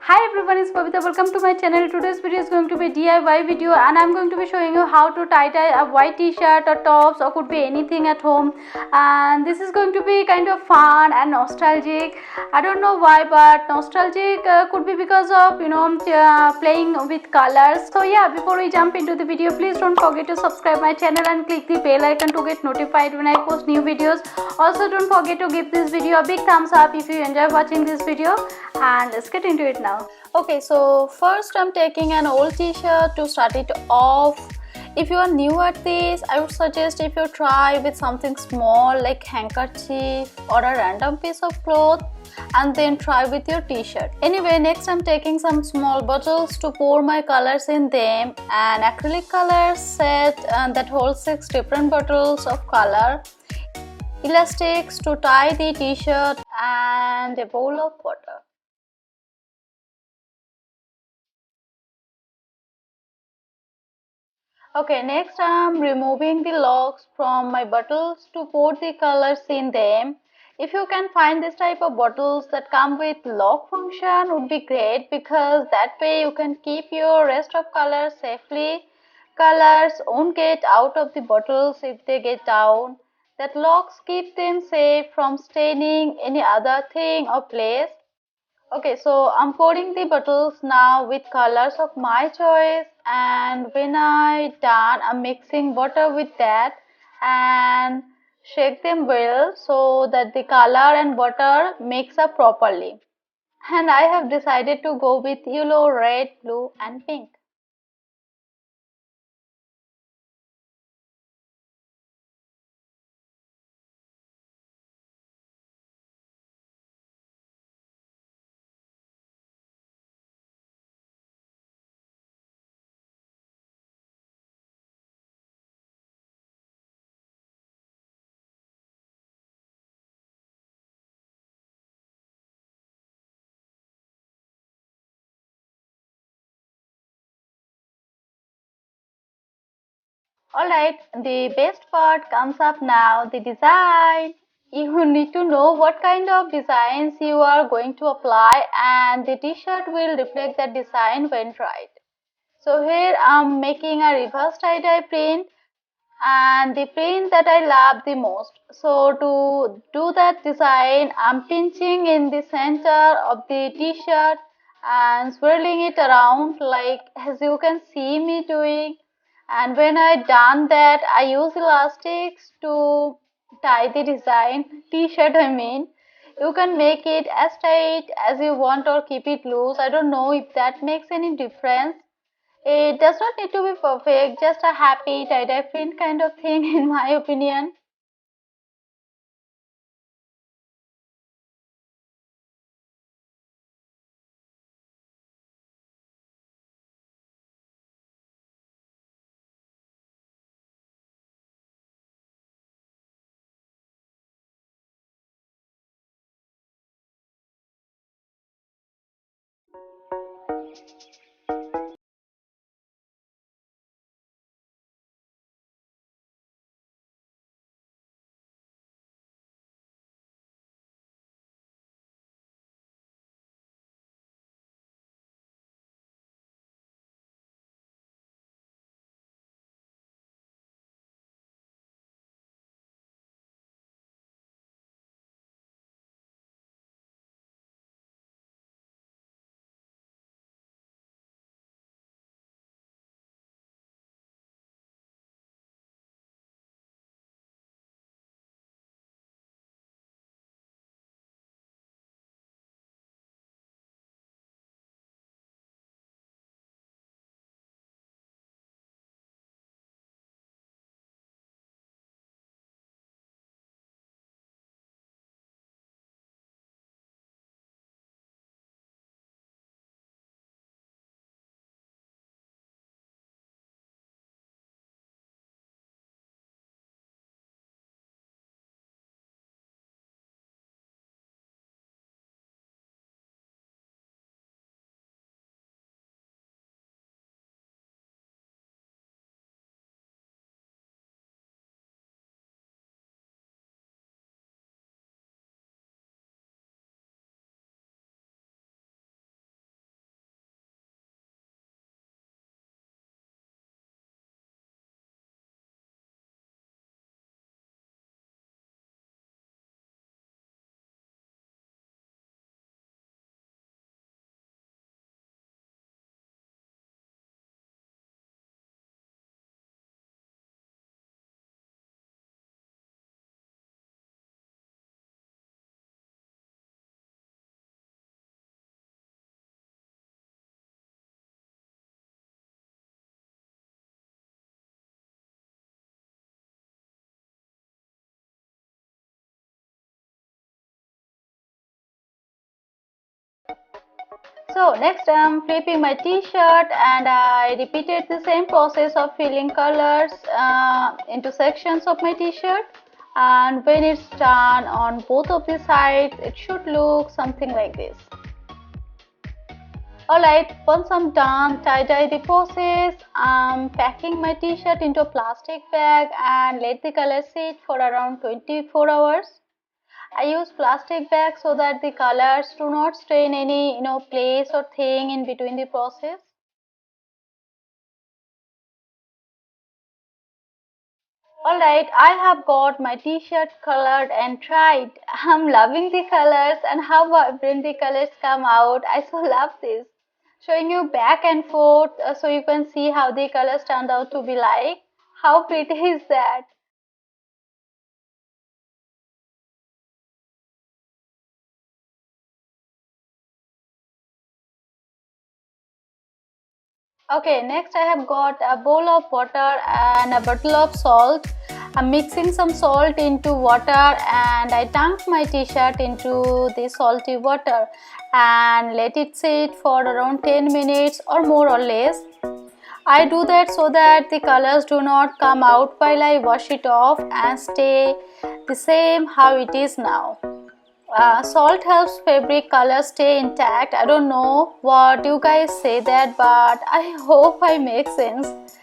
Hi everyone, it's Pavita. Welcome to my channel. Today's video is going to be DIY video and I'm going to be showing you how to tie a white t-shirt or tops or could be anything at home, and this is going to be kind of fun and nostalgic. I don't know why, but nostalgic could be because of playing with colors. So yeah, before we jump into the video, please don't forget to subscribe my channel and click the bell icon to get notified when I post new videos. Also don't forget to give this video a big thumbs up if you enjoy watching this video, and let's get into it now. Okay, so first I'm taking an old t-shirt to start it off. If you are new at this, I would suggest if you try with something small like handkerchief or a random piece of cloth and then try with your t-shirt. Anyway, next I'm taking some small bottles to pour my colors in them, an acrylic color set that holds 6 different bottles of color, elastics to tie the t-shirt, and a bowl of water. Okay, next I'm removing the locks from my bottles to pour the colors in them. If you can find this type of bottles that come with lock function would be great, because that way you can keep your rest of colors safely. Colors won't get out of the bottles if they get down. That locks keep them safe from staining any other thing or place. Okay, so I'm pouring the bottles now with colors of my choice, and when I done, I'm mixing water with that and shake them well so that the color and water mix up properly. And I have decided to go with yellow, red, blue and pink. Alright, the best part comes up now, the design. You need to know what kind of designs you are going to apply, and the t-shirt will reflect that design when dried. So here I'm making a reverse tie-dye print, and the print that I love the most. So to do that design, I'm pinching in the center of the t-shirt and swirling it around like as you can see me doing. And when I done that, I use elastics to tie the design t-shirt. I mean, you can make it as tight as you want or keep it loose. I don't know if that makes any difference. It does not need to be perfect, just a happy tie-dye print kind of thing in my opinion. So next I'm flipping my t-shirt and I repeated the same process of filling colors into sections of my t-shirt, and when it's done on both of the sides it should look something like this. Alright, once I'm done tie-dye the process, I'm packing my t-shirt into a plastic bag and let the color sit for around 24 hours. I use plastic bags so that the colors do not stay in any place or thing in between the process. Alright, I have got my t-shirt colored and dried. I'm loving the colors and how vibrant the colors come out. I so love this. Showing you back and forth so you can see how the colors turned out to be like. How pretty is that? Okay, next I have got a bowl of water and a bottle of salt. I'm mixing some salt into water and I dunk my t-shirt into the salty water and let it sit for around 10 minutes or more or less. I do that so that the colors do not come out while I wash it off and stay the same how it is now. Salt helps fabric colors stay intact. I don't know what you guys say that, but I hope I make sense.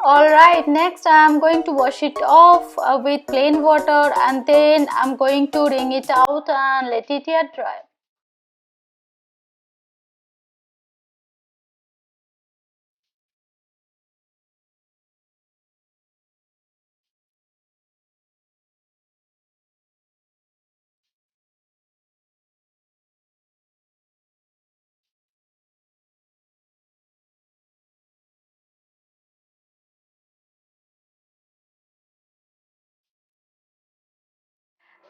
Alright, next I am going to wash it off with plain water and then I am going to wring it out and let it air dry.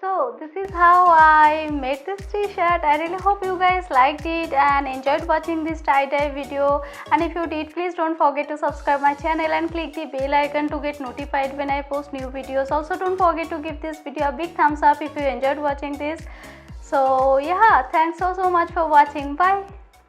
So this is how I made this t-shirt. I really hope you guys liked it and enjoyed watching this tie-dye video, and if you did, please don't forget to subscribe my channel and click the bell icon to get notified when I post new videos. Also don't forget to give this video a big thumbs up if you enjoyed watching this. So yeah, thanks so much for watching. Bye.